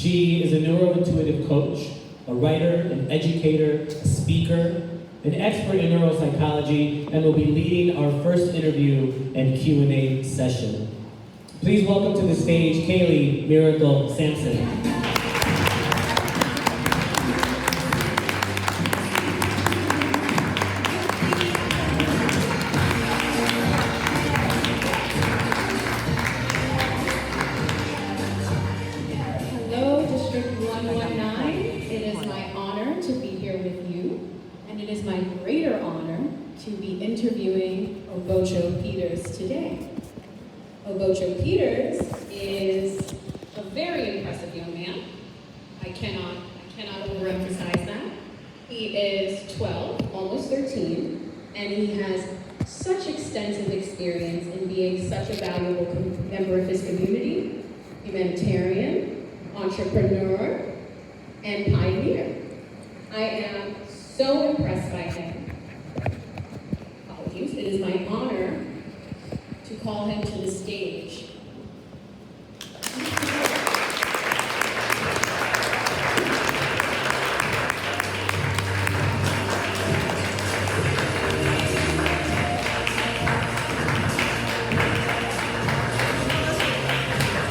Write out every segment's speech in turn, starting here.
She is a neurointuitive coach, a writer, an educator, a speaker, an expert in neuropsychology, and will be leading our first interview and Q&A session. Please welcome to the stage Kaylee Miracle Sampson. Hello, District 119. It is my honor to be here with you, and it is my greater honor to be interviewing Obocho Peters today. Obocho Peters is a very impressive young man. I cannot overemphasize that. He is 12, almost 13, and he has such extensive experience in being such a valuable member of his community, humanitarian, entrepreneur, and pioneer. I am so impressed by him. Apologies. It is my honor to call him to the stage.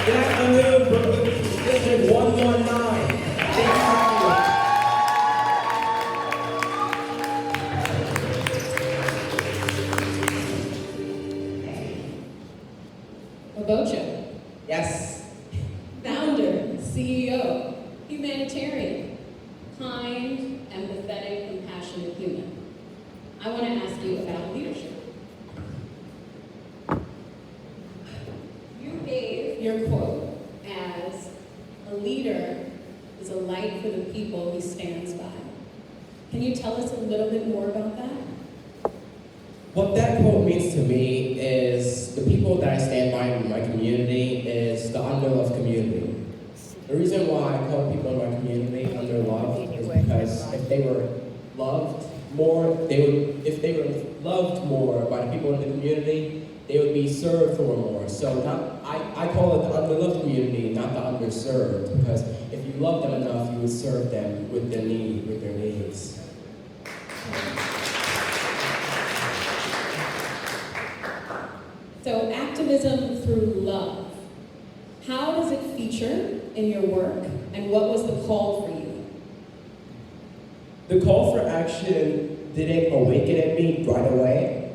Good afternoon, Brooklyn District 119. Obocho, Yes. founder, CEO, humanitarian, kind, empathetic, compassionate human. I want to ask you about leadership. You gave your quote as, "A leader is a light for the people he stands by." Can you tell us a little bit more about that? What that quote means to me is the people that I stand by in my community is the underloved community. The reason why I call people in my community underloved is because if they were loved more, if they were loved more by the people in the community, they would be served for more. So I call it the underloved community, not the underserved, because if you love them enough, you would serve them with their needs. So activism through love. How does it feature in your work, and what was the call for you? The call for action didn't awaken in me right away.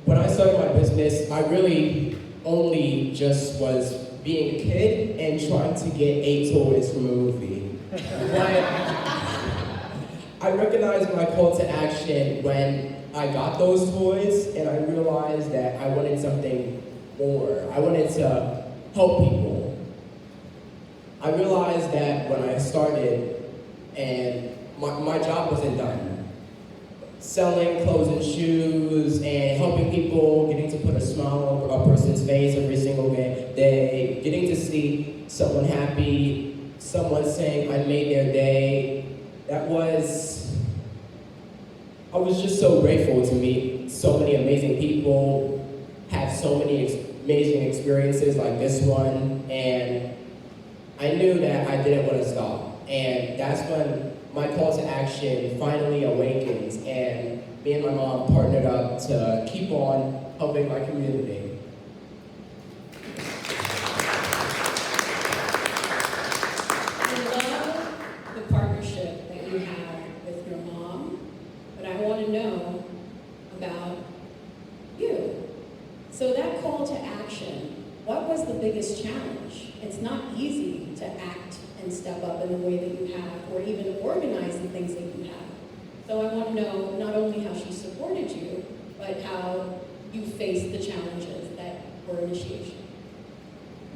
When I started my business, I really only just was being a kid and trying to get 8 toys from a movie. But I recognized my call to action when I got those toys and I realized that I wanted something more. I wanted to help people. I realized that when I started and my job wasn't done. Selling clothes and shoes and helping people, getting to put a smile on a person's face every single day, getting to see someone happy, someone saying I made their day. I was just so grateful to meet so many amazing people, have so many amazing experiences like this one, and I knew that I didn't want to stop. And that's when my call to action finally awakens, and me and my mom partnered up to keep on helping my community. I love the partnership that you have with your mom, but I want to know about you. So that call to action, what was the biggest challenge? It's not easy to act and step up in the way that you have, or even organize the things that you have. So I want to know not only how she supported you, but how you faced the challenges that were initiation.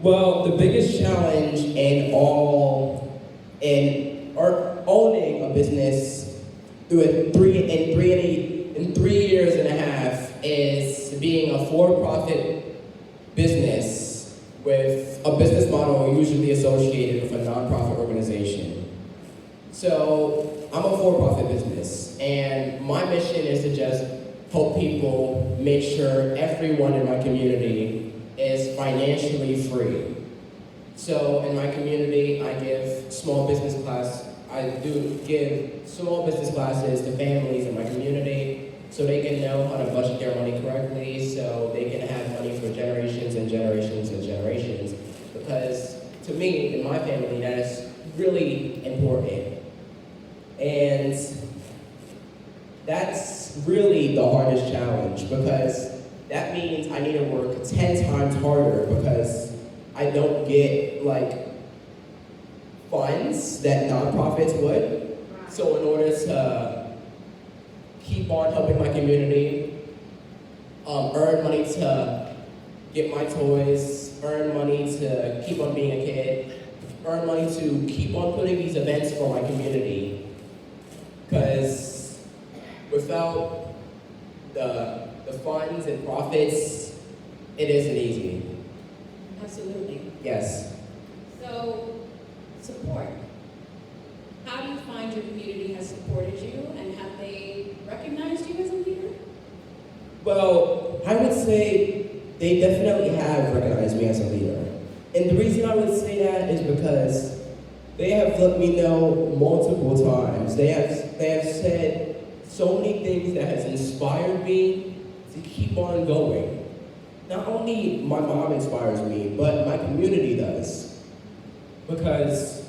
Well, the biggest challenge in owning a business in 3 years and a half is being a for-profit business with a business model usually associated with a nonprofit organization. So I'm a for-profit business, and my mission is to just help people make sure everyone in my community is financially free. So in my community, I give small business class. I do give small business classes to families in my community so they can know how to budget their money correctly, so they can have money for generations and generations and generations. Because to me, in my family, that is really important. And that's really the hardest challenge, because that means I need to work 10 times harder because I don't get like funds that nonprofits would. So in order to keep on helping my community, earn money to get my toys, earn money to keep on being a kid, earn money to keep on putting these events for my community. Because without the funds and profits, it isn't easy. Absolutely. Yes. So, support. How do you find your community has supported you, and have they recognized you as a leader? Well, I would say they definitely have recognized me as a leader. And the reason I would say that is because they have let me know multiple times. They have said so many things that has inspired me to keep on going. Not only my mom inspires me, but my community does. Because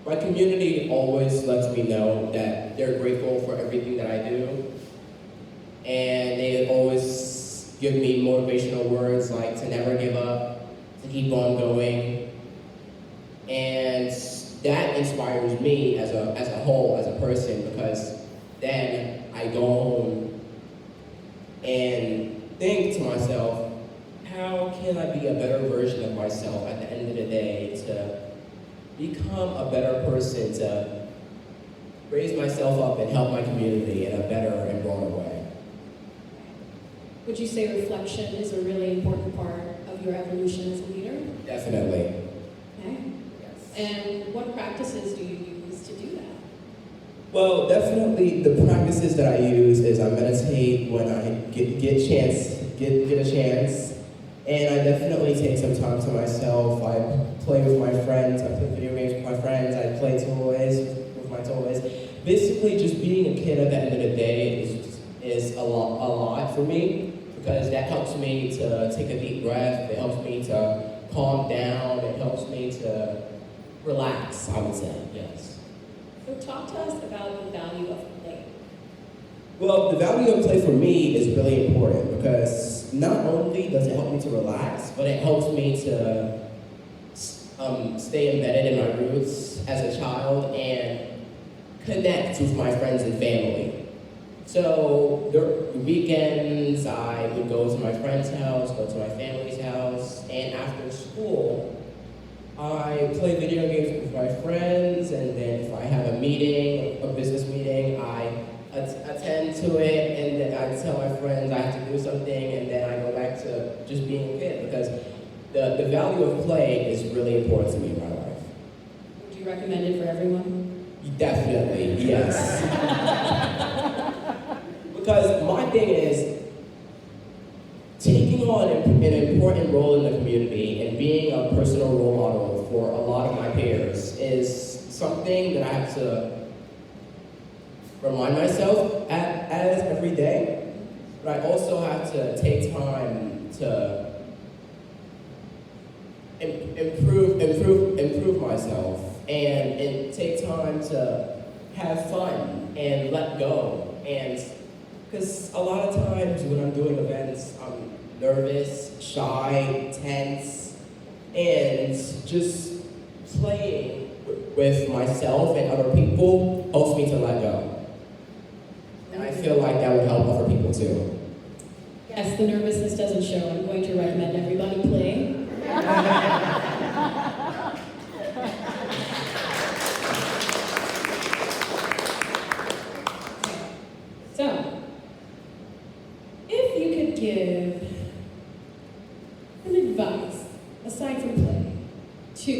my community always lets me know that they're grateful for everything that I do. And they always give me motivational words like to never give up, to keep on going. And that inspires me as a whole, as a person, because then I go home and think to myself, how can I be a better version of myself at the end of the day to become a better person, to raise myself up and help my community in a better and broader way? Would you say reflection is a really important part of your evolution as a leader? Definitely. Okay. Yes. And what practices do you use to do that? Well, definitely the practices that I use is I meditate when I get a chance. And I definitely take some time to myself. I play with my friends, I play video games with my friends, I play toys with my toys. Basically, just being a kid at the end of the day is a lot for me, because that helps me to take a deep breath, it helps me to calm down, it helps me to relax, I would say, yes. So talk to us about the value of play. Well, the value of play for me is really important because not only does it help me to relax, but it helps me to stay embedded in my roots as a child and connect with my friends and family. So the weekends, I would go to my friend's house, go to my family's house, and after school, I play video games with my friends, and then if I have a meeting, a business meeting, I attend to it, and then I tell my friends I have to do something, and then I go back to just being a kid, because the value of play is really important to me in my life. Would you recommend it for everyone? Definitely, yes. Because my thing is, taking on an important role in the community and being a personal role model for a lot of my peers is something that I have to remind myself as every day, but I also have to take time to improve myself and take time to have fun and let go. And because a lot of times when I'm doing events, I'm nervous, shy, tense, and just playing with myself and other people helps me to let go. And I feel like that would help other people too. Yes, the nervousness doesn't show. I'm going to recommend everybody play. So, if you could give an advice, aside from play, to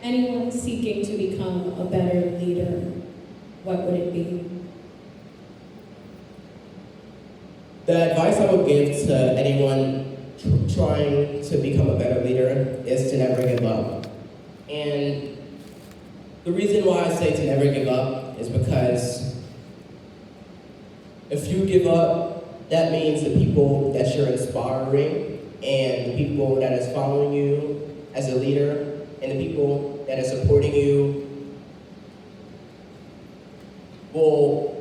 anyone seeking to become a better leader, what would it be? The advice I would give to anyone trying going to become a better leader is to never give up. And the reason why I say to never give up is because if you give up, that means the people that you're inspiring and the people that is following you as a leader and the people that are supporting you will,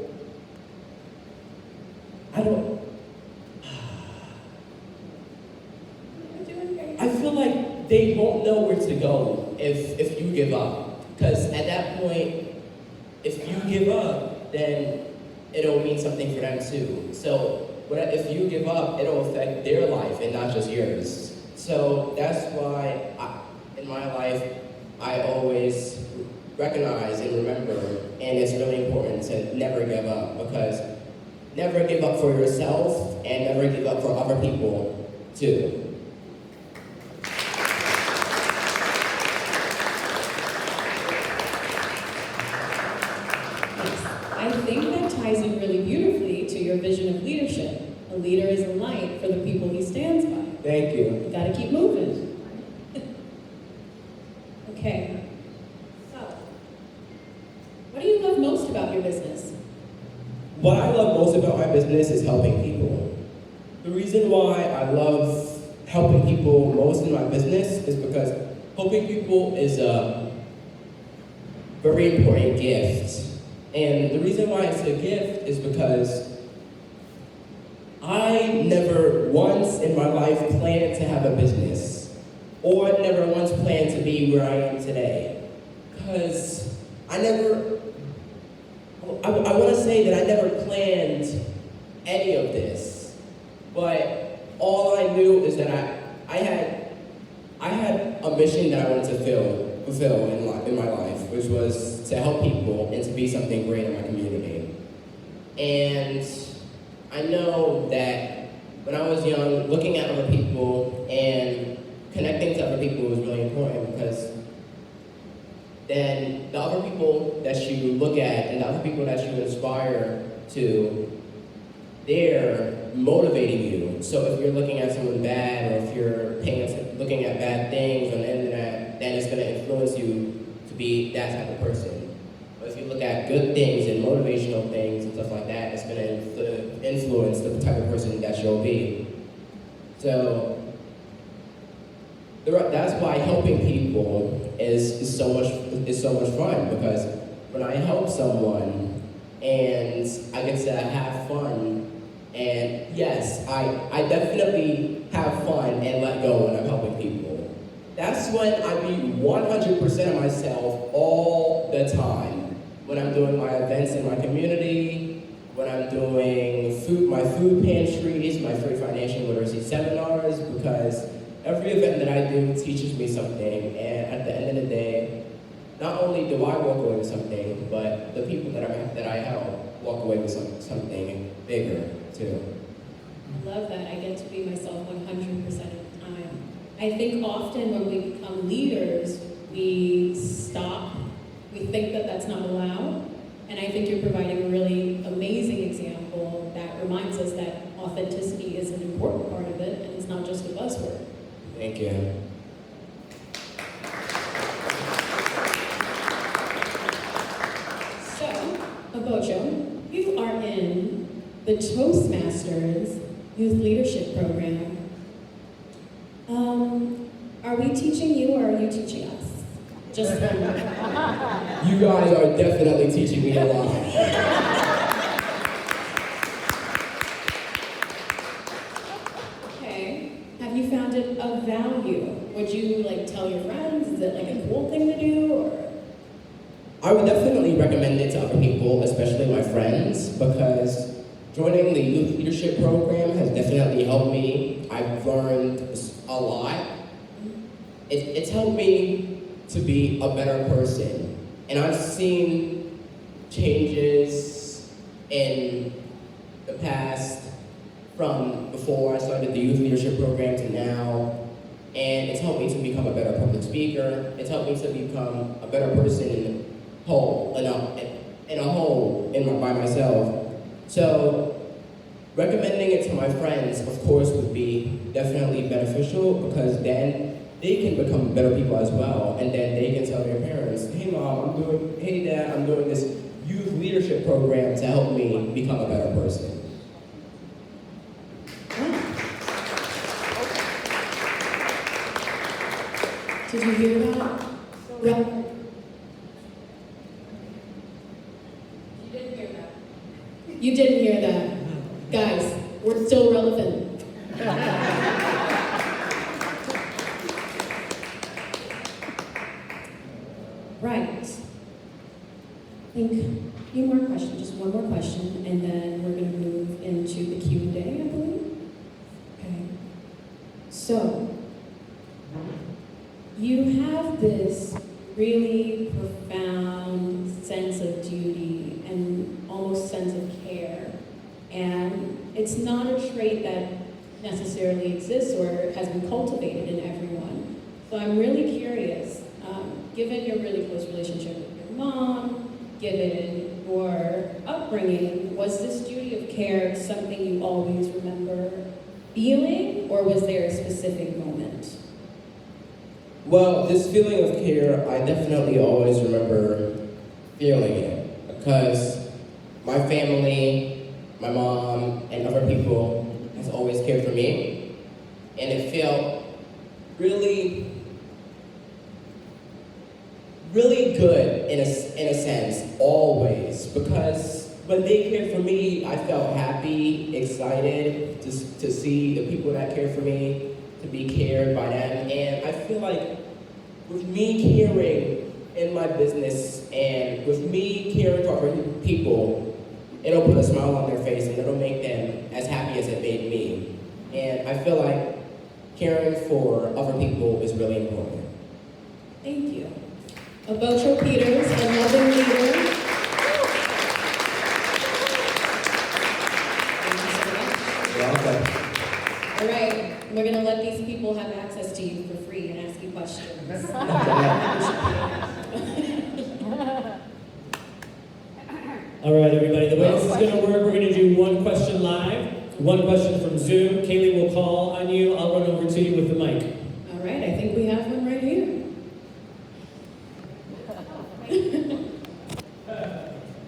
I feel like they won't know where to go if you give up. Because at that point, if you give up, then it'll mean something for them too. So if you give up, it'll affect their life and not just yours. So that's why in my life, I always recognize and remember, and it's really important to never give up, because never give up for yourself and never give up for other people too. I think that ties in really beautifully to your vision of leadership. A leader is a light for the people he stands by. Thank you. You gotta keep moving. Okay. So, what do you love most about your business? What I love most about my business is helping people. The reason why I love helping people most in my business is because helping people is a very important gift. And the reason why it's a gift is because I never once in my life planned to have a business, or never once planned to be where I am today. Because I want to say that I never planned any of this, but all I knew is that I had a mission that I wanted to fulfill in my life, which was to help people and to be something great in my community. And I know that when I was young, looking at other people and connecting to other people was really important, because then the other people that you look at and the other people that you inspire to, they're motivating you. So if you're looking at someone bad, or if you're looking at bad things on the internet, then it's going to influence you to be that type of person. But if you look at good things and motivational things and stuff like that, it's going to influence the type of person that you'll be. So that's why helping people is so much fun, because when I help someone and I get to have fun, and yes, I definitely have fun and let go when I'm helping people. That's when I be 100% of myself all the time. When I'm doing my events in my community, when I'm doing my food pantries, my free financial literacy seminars, because every event that I do teaches me something, and at the end of the day, not only do I walk away with something, but the people that I help walk away with something bigger too. I love that. I get to be myself 100% of the time. I think often when we become leaders, we stop. We think that that's not allowed. And I think you're providing a really amazing example that reminds us that authenticity is an important part of it, and it's not just a buzzword. Thank you. So, Abocho, you are in the Toastmasters Youth Leadership Program. Are we teaching you, or are you teaching us? Just one. You guys are definitely teaching me a lot. Okay. Have you found it of value? Would you tell your friends? Is it a cool thing to do, or? I would definitely recommend it to other people, especially my friends, because joining the youth leadership program has definitely helped me. I've learned a lot. It's helped me to be a better person. And I've seen changes in the past from before I started the youth leadership program to now. And it's helped me to become a better public speaker. It's helped me to become a better person by myself. So Recommending it to my friends, of course, would be definitely beneficial because then they can become better people as well. And then they can tell their parents, hey mom, hey dad, I'm doing this youth leadership program to help me become a better person. Did you hear that? Re- You didn't hear that. You didn't hear that. Guys, we're still relevant. Right. I think a few more questions, just one more question, and then we're going to move into the Q&A, I believe. Okay. So, you have this really profound sense of duty and almost sense of care. And it's not a trait that necessarily exists or has been cultivated in everyone. So I'm really curious, given your really close relationship with your mom, given your upbringing, was this duty of care something you always remember feeling, or was there a specific moment? Well, this feeling of care, I definitely always remember feeling it because my family, my mom, and other people has always cared for me, and it felt really good in a sense, always, because when they cared for me, I felt happy, excited to see the people that cared for me, to be cared by them. And I feel like with me caring in my business and with me caring for other people, it'll put a smile on their face and it'll make them as happy as it made me. And I feel like caring for other people is really important. Thank you. Obocho Peters, another leader. You're welcome. All right, we're going to let these people have access to you for free and ask you questions. All right, everybody, the way this is going to work, we're going to do one question live, one question from Zoom. Kaylee will call on you. I'll run over to you with the mic. All right, I think we have one right here.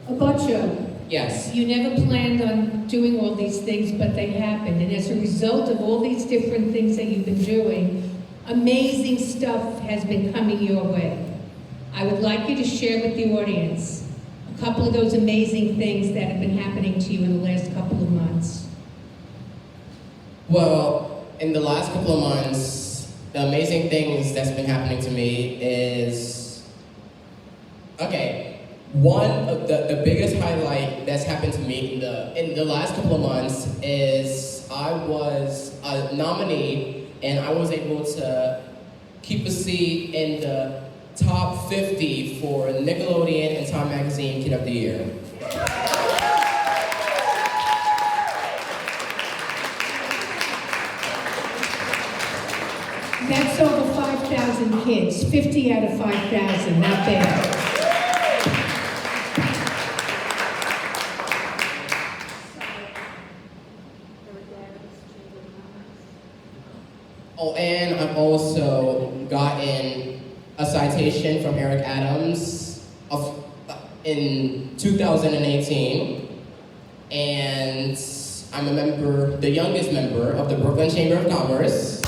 Obocho, Yes. you never planned on doing all these things, but they happened. And as a result of all these different things that you've been doing, amazing stuff has been coming your way. I would like you to share with the audience a couple of those amazing things that have been happening to you in the last couple of months. Well, in the last couple of months, the amazing things that's been happening to me is, okay, one of the biggest highlight that's happened to me in the last couple of months is I was a nominee and I was able to keep a seat in the top 50 for Nickelodeon and Time Magazine Kid of the Year. That's over 5,000 kids, 50 out of 5,000, not bad. Oh, and I've also gotten a citation from Eric Adams in 2018, and I'm a member, the youngest member of the Brooklyn Chamber of Commerce.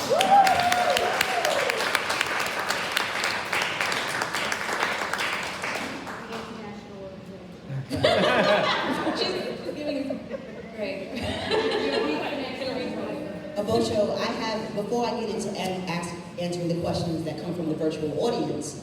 Great. Obocho, before I get into answering the questions that come from the virtual audience,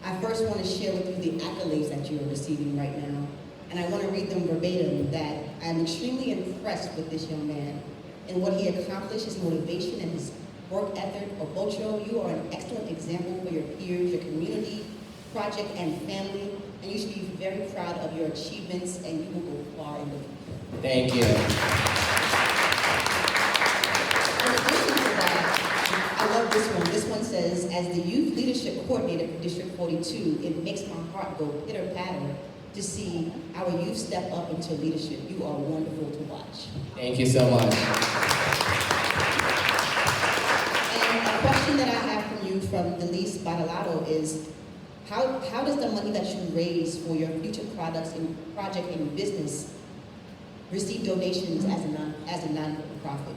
I first want to share with you the accolades that you are receiving right now. And I want to read them verbatim, that I'm extremely impressed with this young man and what he accomplished, his motivation and his work ethic. Obocho, you are an excellent example for your peers, your community, project, and family. And you should be very proud of your achievements, and you will go far in the future. Thank you. In addition to that, I love this one. This one says, as the youth leadership coordinator for District 42, it makes my heart go pitter-patter to see our youth step up into leadership. You are wonderful to watch. Thank you so much. And a question that I have from you from Delise Badalato is, how does the money that you raise for your future project and business receive donations as a non-profit?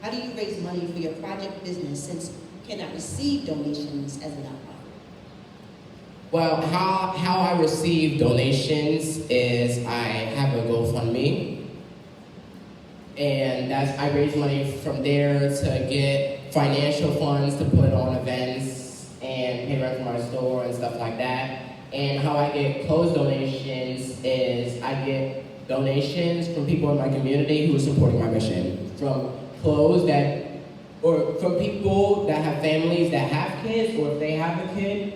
How do you raise money for your project business since you cannot receive donations as a nonprofit? Well, how I receive donations is I have a GoFundMe, and I raise money from there to get financial funds to put on events and pay rent for my store and stuff like that. And how I get clothes donations is I get donations from people in my community who are supporting my mission, from clothes or from people that have families that have kids, or if they have a kid,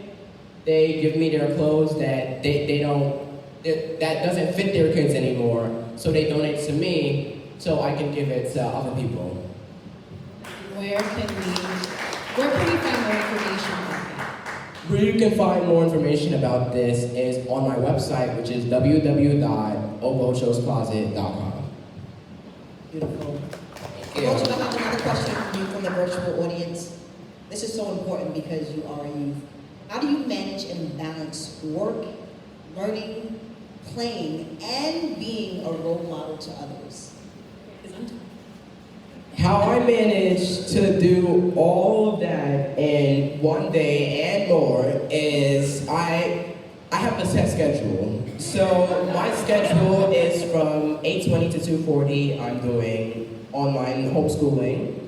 they give me their clothes that that doesn't fit their kids anymore, so they donate to me so I can give it to other people. Where can we find more information about that? Where you can find more information about this is on my website, which is www.obochoscloset.com. Beautiful. Thank you. Coach, I have another question from you from the virtual audience. This is so important because you are a youth. How do you manage and balance work, learning, playing, and being a role model to others? How I manage to do all of that in one day and more is I have a set schedule. So my schedule is from 8:20 to 2:40. I'm doing online homeschooling,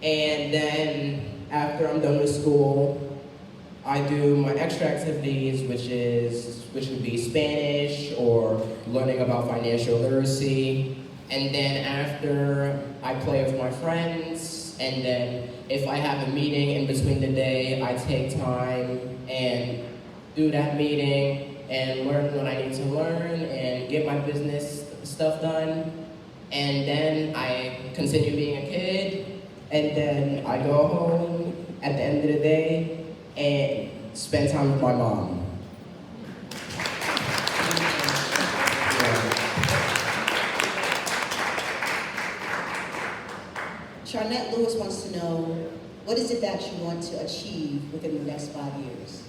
and then after I'm done with school, I do my extra activities, which would be Spanish or learning about financial literacy. And then after, I play with my friends. And then if I have a meeting in between the day, I take time and do that meeting and learn what I need to learn and get my business stuff done. And then I continue being a kid. And then I go home at the end of the day and spend time with my mom. Charnette Lewis wants to know, what is it that you want to achieve within the next 5 years?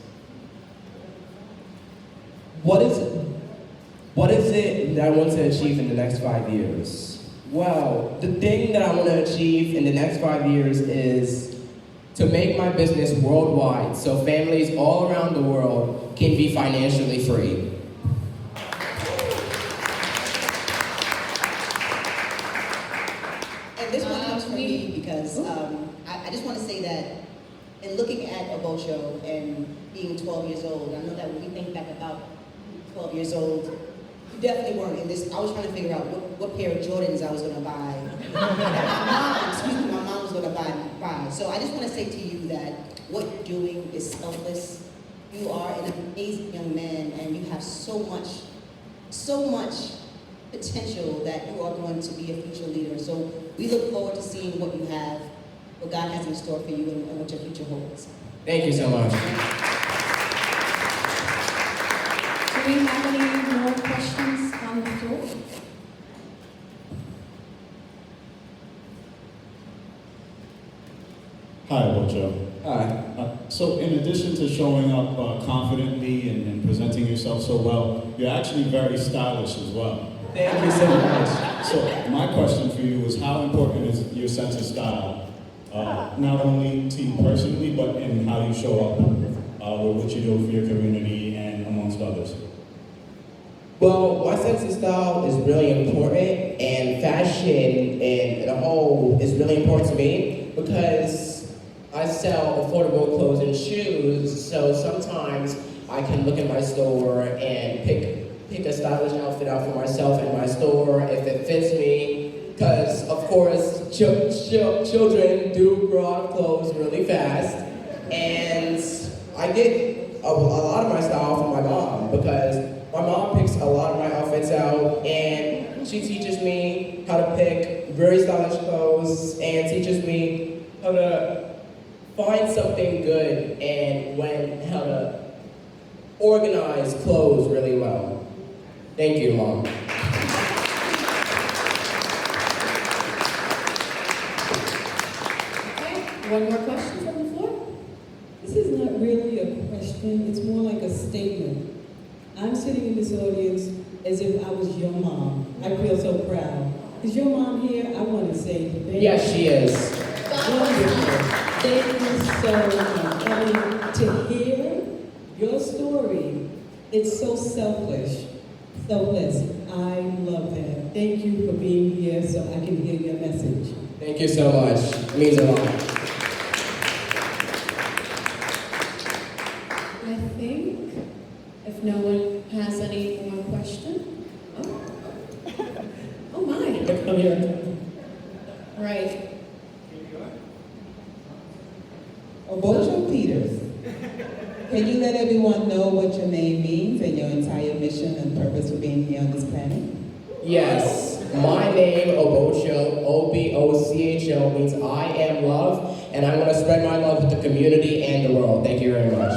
What is it that I want to achieve in the next 5 years? Well, the thing that I want to achieve in the next 5 years is to make my business worldwide so families all around the world can be financially free. And this one comes from me because I just want to say that in looking at Obocho and being 12 years old, I know that when we think back about 12 years old, you definitely weren't in this. I was trying to figure out what pair of Jordans I was going to buy. My mom was going to buy. So I just want to say to you that what you're doing is selfless. You are an amazing young man, and you have so much potential that you are going to be a future leader. So we look forward to seeing what you have, what God has in store for you, and what your future holds. Thank you so much. Do we have any more questions on the floor? Hi, Obocho. Hi. So in addition to showing up confidently and presenting yourself so well, you're actually very stylish as well. Thank you so much. So my question for you is, how important is your sense of style, not only to you personally, but in how you show up with what you do for your community and amongst others? Well, my sense of style is really important, and fashion in a whole is really important to me because I sell affordable clothes and shoes, so sometimes I can look in my store and pick a stylish outfit out for myself in my store if it fits me, because of course children do grow out of clothes really fast, and I get a lot of my style from my mom because my mom picks a lot of my outfits out, and she teaches me how to pick very stylish clothes and teaches me how to find something good and organize clothes really well. Thank you, Mom. Okay, one more question from the floor? This is not really a question, it's more like a statement. I'm sitting in this audience as if I was your mom. I feel so proud. Is your mom here? I want to say thank you. Yes, she is. Wonderful. Thank you so much. I mean, to hear your story, it's so selfless. I love that. Thank you for being here so I can hear your message. Thank you so much. It means a lot. I think if no one has any more questions. Oh my. Come here. Right. Obocho Peters, can you let everyone know what your name means and your entire mission and purpose for being here on this planet? Yes, my name, Obocho, O-B-O-C-H-O, means I am love, and I want to spread my love with the community and the world. Thank you very much.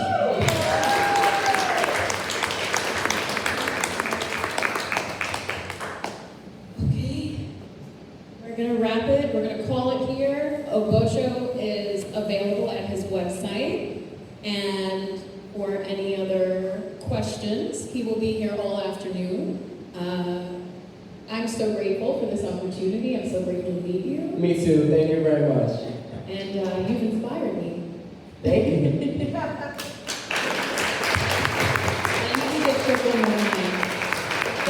Okay. We're gonna wrap it. We're gonna call it here. Obocho is available at his website, and for any other questions, he will be here all afternoon. I'm so grateful for this opportunity. I'm so grateful to meet you, Me too. Thank you very much. and you've inspired me. Thank you. And you can get triple more.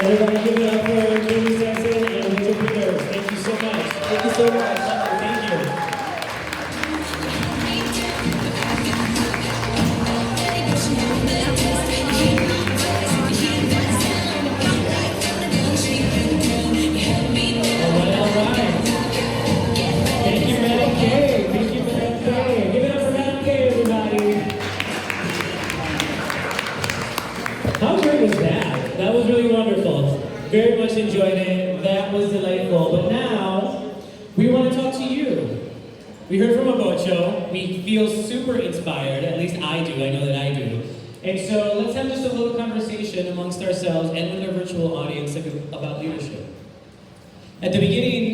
Everybody give it up for Jamie Saxon and Richard Peters. Thank you so much. Thank you so much. Thank you. All right. Thank you, Madam K. Thank you, Madam K. Give it up for Madam K, everybody. How great was that? That was really wonderful. Very much enjoyed it. That was delightful. But now, we want to talk to you. We heard from Obocho. We feel super inspired. At least I do. I know that I do. And so let's have just a little conversation amongst ourselves and with our virtual audience about leadership. At the beginning,